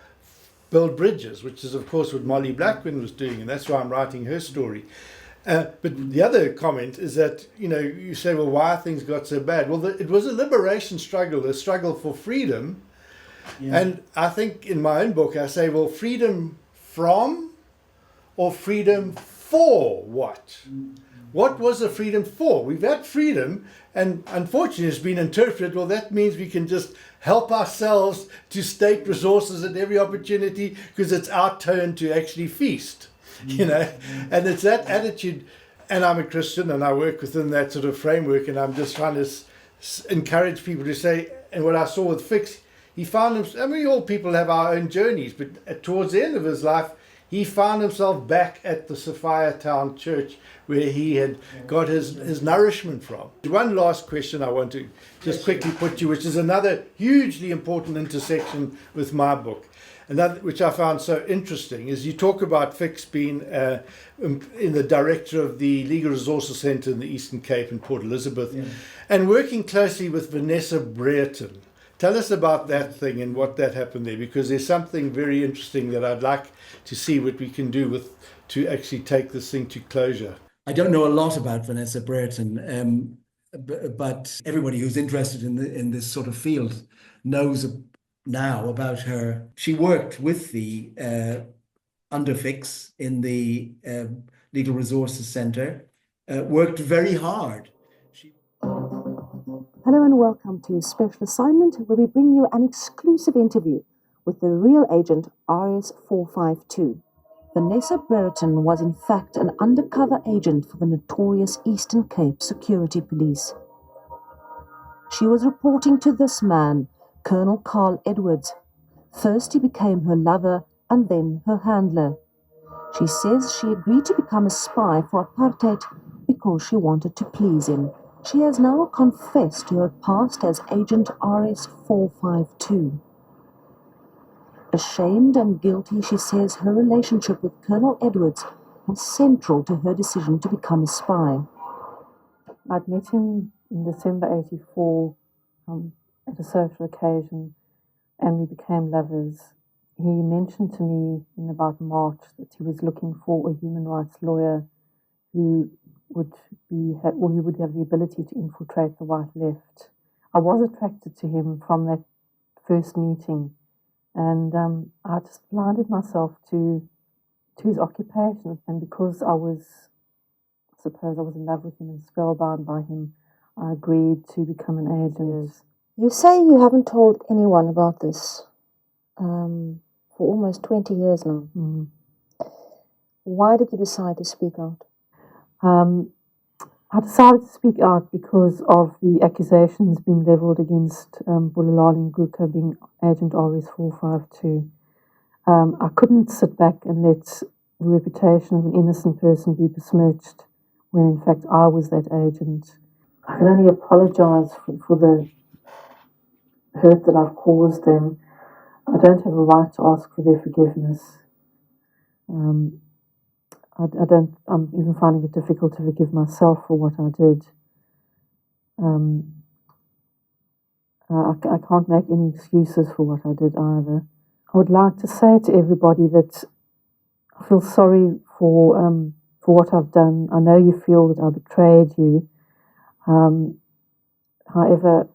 build bridges, which is, of course, what Molly Blackburn was doing, and that's why I'm writing her story. But the other comment is that, you say, well, why things got so bad? Well, it was a liberation struggle, a struggle for freedom. Yeah. And I think in my own book, I say, well, freedom from or freedom for what? What was the freedom for? We've had freedom, and unfortunately it's been interpreted, well, that means we can just help ourselves to state resources at every opportunity because it's our turn to actually feast, and it's that attitude. And I'm a Christian and I work within that sort of framework, and I'm just trying to encourage people to say, and what I saw with Fix, he found him, all people have our own journeys, but towards the end of his life, he found himself back at the Sophia Town Church where he had got his nourishment from. One last question I want to just quickly put to you, which is another hugely important intersection with my book, and that, which I found so interesting, is you talk about Fix being in the director of the Legal Resources Centre in the Eastern Cape in Port Elizabeth, and working closely with Vanessa Brereton. Tell us about that thing and what that happened there, because there's something very interesting that I'd like to see what we can do with to actually take this thing to closure. I don't know a lot about Vanessa Brereton, but everybody who's interested in this sort of field knows now about her. She worked with the Underfix in the Legal Resources Centre, worked very hard. Hello and welcome to Special Assignment, where we bring you an exclusive interview with the real agent RS452. Vanessa Brereton was in fact an undercover agent for the notorious Eastern Cape Security Police. She was reporting to this man, Colonel Carl Edwards. First he became her lover and then her handler. She says she agreed to become a spy for apartheid because she wanted to please him. She has now confessed to her past as Agent RS452. Ashamed and guilty, she says her relationship with Colonel Edwards was central to her decision to become a spy. I'd met him in December 84 at a social occasion, and we became lovers. He mentioned to me in about March that he was looking for a human rights lawyer who would have the ability to infiltrate the white left. I was attracted to him from that first meeting, and I just blinded myself to his occupation. And because I was in love with him and spellbound by him, I agreed to become an agent. You say you haven't told anyone about this for almost 20 years now. Mm-hmm. Why did you decide to speak out? I decided to speak out because of the accusations being levelled against Bulelani Nguka being Agent RS452. I couldn't sit back and let the reputation of an innocent person be besmirched when in fact I was that agent. I can only apologise for the hurt that I've caused them. I don't have a right to ask for their forgiveness. I'm even finding it difficult to forgive myself for what I did. I can't make any excuses for what I did either. I would like to say to everybody that I feel sorry for what I've done. I know you feel that I betrayed you. However,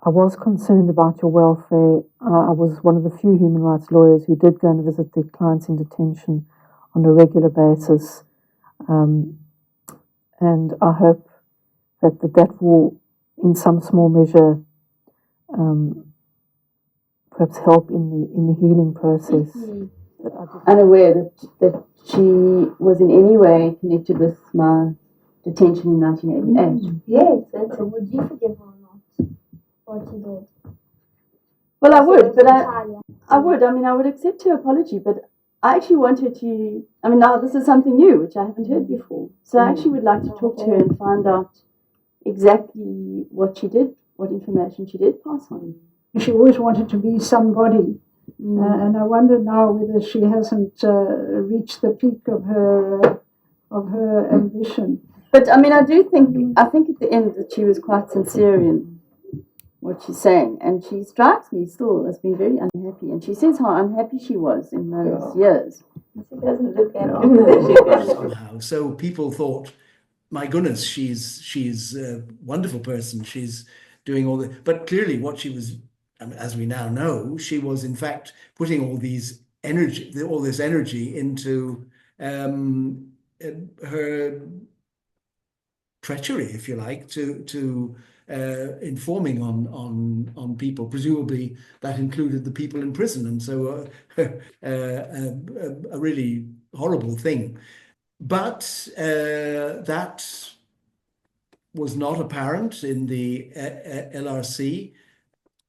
I was concerned about your welfare. I was one of the few human rights lawyers who did go and visit their clients in detention on a regular basis. And I hope that will, in some small measure, perhaps help in the healing process. Unaware that she was in any way connected with my detention in 1988. Yes, that's it. Would you forgive her or not? What she did? Well, I would, but I would. I mean, I would accept her apology, but I actually want her to. I mean, now this is something new, which I haven't heard before. So I actually would like to talk to her and find out exactly what she did, what information she did pass on. She always wanted to be somebody, and I wonder now whether she hasn't reached the peak of her ambition. But I mean, I think at the end that she was quite sincere in what she's saying, and she strikes me still as being very unhappy. And she says how unhappy she was in those years. She doesn't look at all. So people thought, my goodness, she's a wonderful person. She's doing all the. But clearly, what she was, as we now know, she was in fact putting all this energy into her treachery, if you like, to informing on people. Presumably that included the people in prison, and so a really horrible thing. But that was not apparent in the LRC.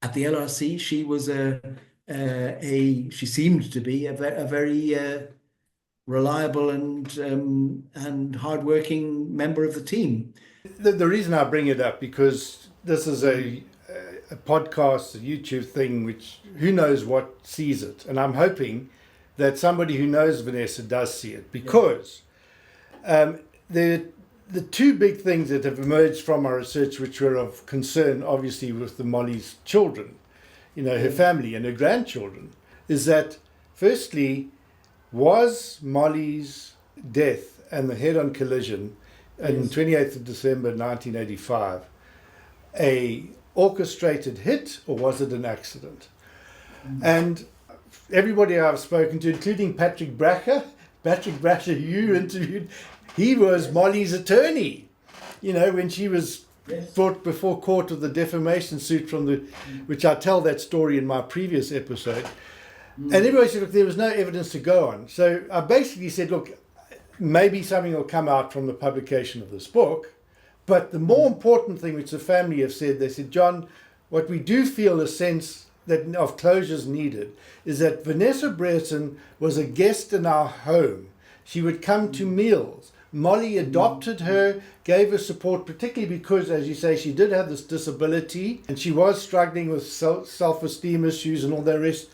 At the LRC, she was a she seemed to be a very reliable and hardworking member of the team. The reason I bring it up, because this is a podcast, a YouTube thing, which who knows what sees it. And I'm hoping that somebody who knows Vanessa does see it, because the two big things that have emerged from our research, which were of concern, obviously, with Molly's children, her family and her grandchildren, is that, firstly, was Molly's death and the head-on collision on 28th of December 1985 a orchestrated hit, or was it an accident? And everybody I've spoken to, including Patrick Brasher, who you interviewed, he was Molly's attorney, when she was brought before court of the defamation suit which I tell that story in my previous episode. And everybody said, look, there was no evidence to go on. So I basically said, look, maybe something will come out from the publication of this book. But the more important thing, which the family have said, they said, John, what we do feel a sense that of closure is needed is that Vanessa Brereton was a guest in our home. She would come to meals. Molly adopted her, gave her support, particularly because, as you say, she did have this disability and she was struggling with self-esteem issues and all the rest.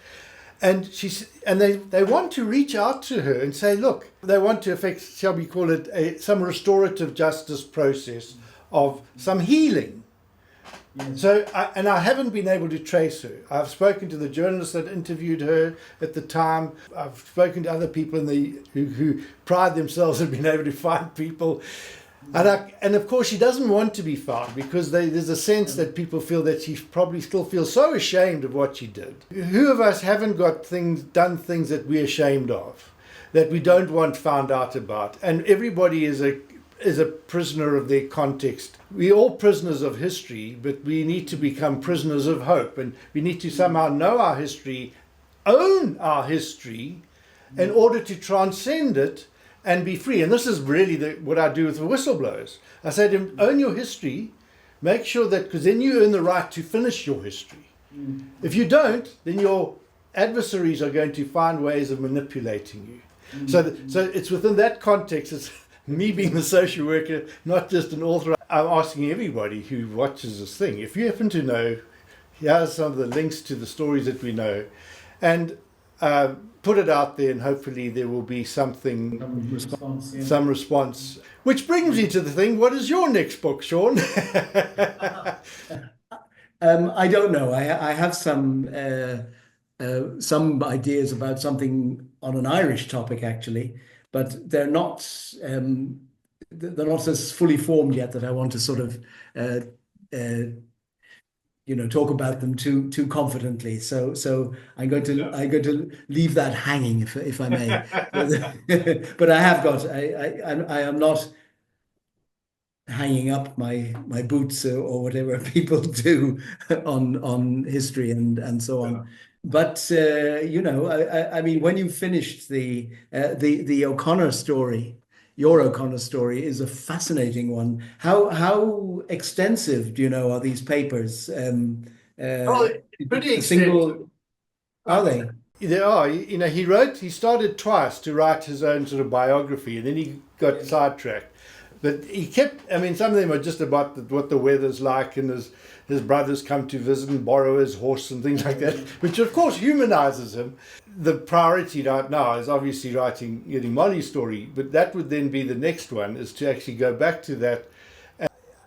And they want to reach out to her and say, look, they want to effect, shall we call it, some restorative justice process of some healing. Yes. So, I haven't been able to trace her. I've spoken to the journalists that interviewed her at the time. I've spoken to other people who pride themselves on being able to find people. And of course, she doesn't want to be found, because there's a sense that people feel that she probably still feels so ashamed of what she did. Who of us haven't done things that we're ashamed of, that we don't want found out about? And everybody is a prisoner of their context. We're all prisoners of history, but we need to become prisoners of hope. And we need to somehow know our history, own our history, in order to transcend it and be free. And this is really what I do with the whistleblowers. I say to them, own your history, make sure that, because then you earn the right to finish your history. If you don't, then your adversaries are going to find ways of manipulating you. So it's within that context, it's me being the social worker, not just an author. I'm asking everybody who watches this thing, if you happen to know, here's some of the links to the stories that we know, and put it out there, and hopefully there will be some response. Which brings me to the thing, what is your next book, Seán? I don't know. I have some ideas about something on an Irish topic, actually, but they're not as fully formed yet that I want to sort of talk about them too confidently. So I'm going to leave that hanging, if I may. But I am not hanging up my boots or whatever people do on history and so on. But I mean, when you finished the O'Connor story, your O'Connor story is a fascinating one. How extensive, are these papers? Pretty extensive. Are they? They are. He started twice to write his own sort of biography, and then he got sidetracked. But he kept, some of them are just about what the weather's like, and his brothers come to visit and borrow his horse and things like that, which of course humanizes him. The priority right now is obviously getting Molly's story, but that would then be the next one, is to actually go back to that.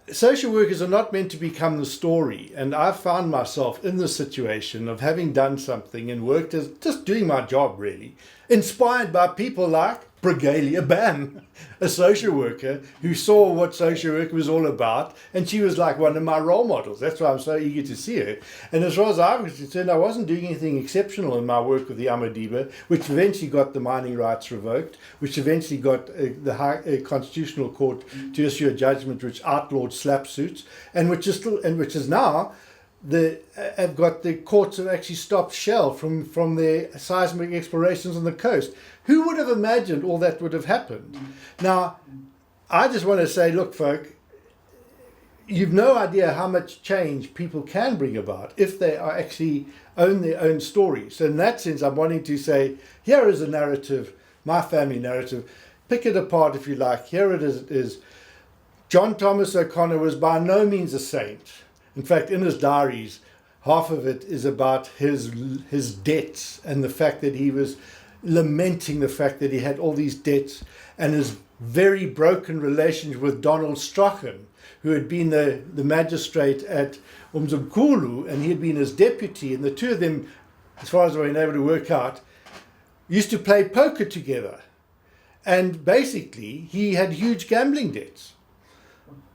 Social workers are not meant to become the story, and I've found myself in the situation of having done something and worked as just doing my job, really, inspired by people like Brigalia Bam, a social worker who saw what social work was all about, and she was like one of my role models. That's why I'm so eager to see her. And as far as I was concerned, I wasn't doing anything exceptional in my work with the Amadiba, which eventually got the mining rights revoked, which eventually got the High Constitutional Court to issue a judgment which outlawed slap suits, and which is now have got the courts have actually stopped Shell from their seismic explorations on the coast. Who would have imagined all that would have happened? Now, I just want to say, look, folk, you've no idea how much change people can bring about if they are actually own their own stories. So in that sense, I'm wanting to say, here is a narrative, my family narrative. Pick it apart if you like. Here it is. John Thomas O'Connor was by no means a saint. In fact, in his diaries, half of it is about his debts and the fact that he was lamenting the fact that he had all these debts, and his very broken relationship with Donald Strachan, who had been the magistrate at Umzimkhulu, and he had been his deputy, and the two of them, as far as I've been able to work out, used to play poker together. And basically, he had huge gambling debts.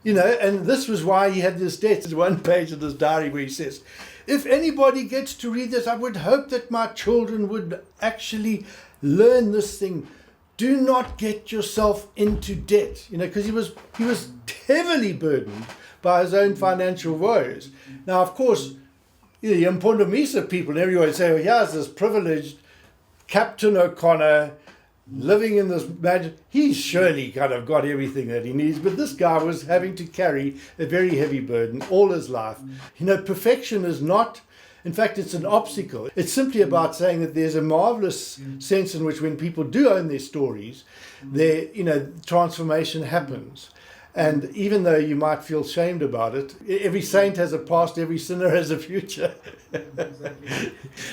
You know, and this was why he had this debt. There's one page of his diary where he says, if anybody gets to read this, I would hope that my children would actually learn this thing. Do not get yourself into debt, you know, because he was heavily burdened by his own financial woes. Now, of course, you know, the Mpondomise people and everyone say, well, here's this privileged Captain O'Connor living in this magic. He's surely kind of got everything that he needs, but this guy was having to carry a very heavy burden all his life. You know, perfection is not, in fact, it's an obstacle. It's simply about saying that there's a marvelous sense in which when people do own their stories, their, you know, transformation happens. And even though you might feel shamed about it, every saint has a past, every sinner has a future.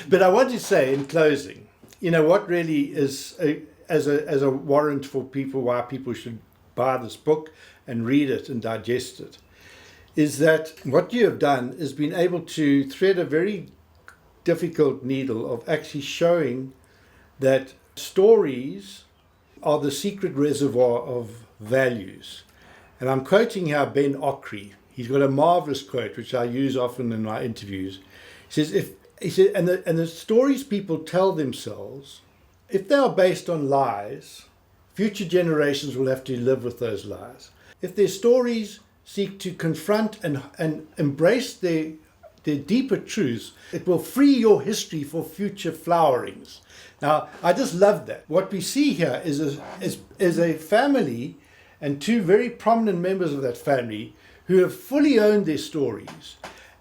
But I want to say in closing, you know, what really is as a warrant for people, why people should buy this book and read it and digest it, is that what you have done is been able to thread a very difficult needle of actually showing that stories are the secret reservoir of values. And I'm quoting here Ben Okri. He's got a marvelous quote, which I use often in my interviews. He says, and the stories people tell themselves, if they are based on lies, future generations will have to live with those lies. If their stories seek to confront and embrace their deeper truths, it will free your history for future flowerings. Now, I just love that. What we see here is a family and two very prominent members of that family who have fully owned their stories.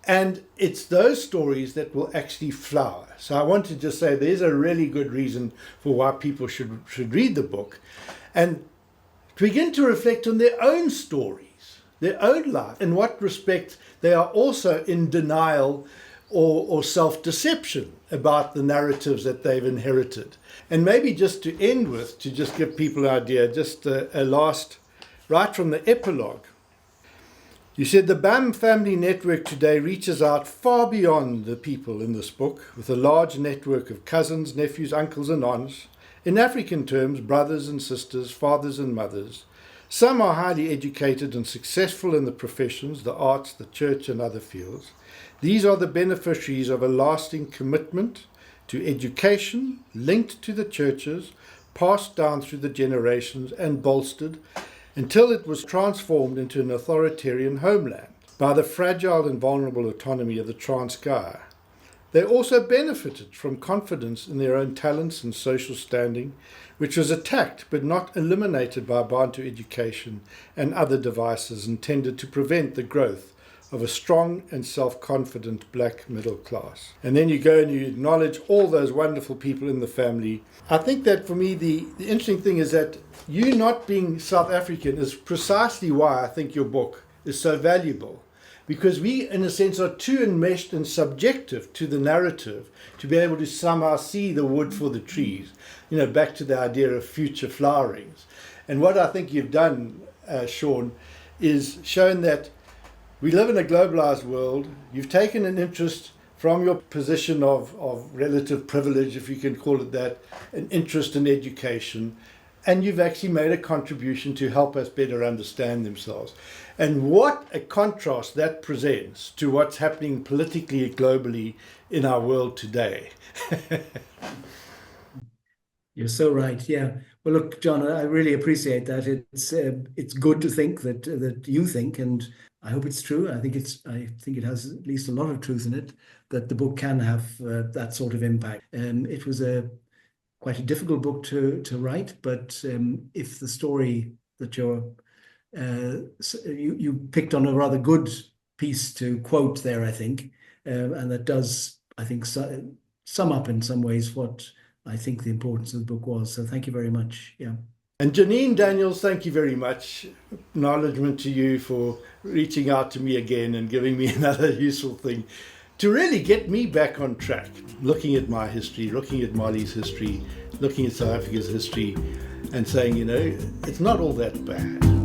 And it's those stories that will actually flower. So I want to just say there's a really good reason for why people should read the book and to begin to reflect on their own stories, their own life, in what respect they are also in denial or self-deception about the narratives that they've inherited. And maybe just to end with, to just give people an idea, just a last, right from the epilogue. You said the Bam family network today reaches out far beyond the people in this book, with a large network of cousins, nephews, uncles and aunts. In African terms, brothers and sisters, fathers and mothers. Some are highly educated and successful in the professions, the arts, the church and other fields. These are the beneficiaries of a lasting commitment to education linked to the churches, passed down through the generations and bolstered until it was transformed into an authoritarian homeland by the fragile and vulnerable autonomy of the Transkei. They also benefited from confidence in their own talents and social standing, which was attacked but not eliminated by Bantu education and other devices intended to prevent the growth of a strong and self-confident black middle class. And then you go and you acknowledge all those wonderful people in the family. I think that for me, the interesting thing is that you not being South African is precisely why I think your book is so valuable. Because we, in a sense, are too enmeshed and subjective to the narrative to be able to somehow see the wood for the trees. You know, back to the idea of future flowerings. And what I think you've done, Seán, is shown that we live in a globalized world. You've taken an interest from your position of relative privilege, if you can call it that, an interest in education, and you've actually made a contribution to help us better understand themselves. And what a contrast that presents to what's happening politically, globally in our world today. You're so right. Yeah. Well, look, John, I really appreciate that. It's good to think that you think, and I hope it's true. I think it has at least a lot of truth in it, that the book can have that sort of impact. It was quite a difficult book to write, but if the story that you're So you picked on a rather good piece to quote there, I think, and that does, I think, sum up in some ways what I think the importance of the book was. So thank you very much. Yeah. And Janine Daniels, thank you very much. Acknowledgement to you for reaching out to me again and giving me another useful thing to really get me back on track, looking at my history, looking at Mali's history, looking at South Africa's history, and saying, it's not all that bad.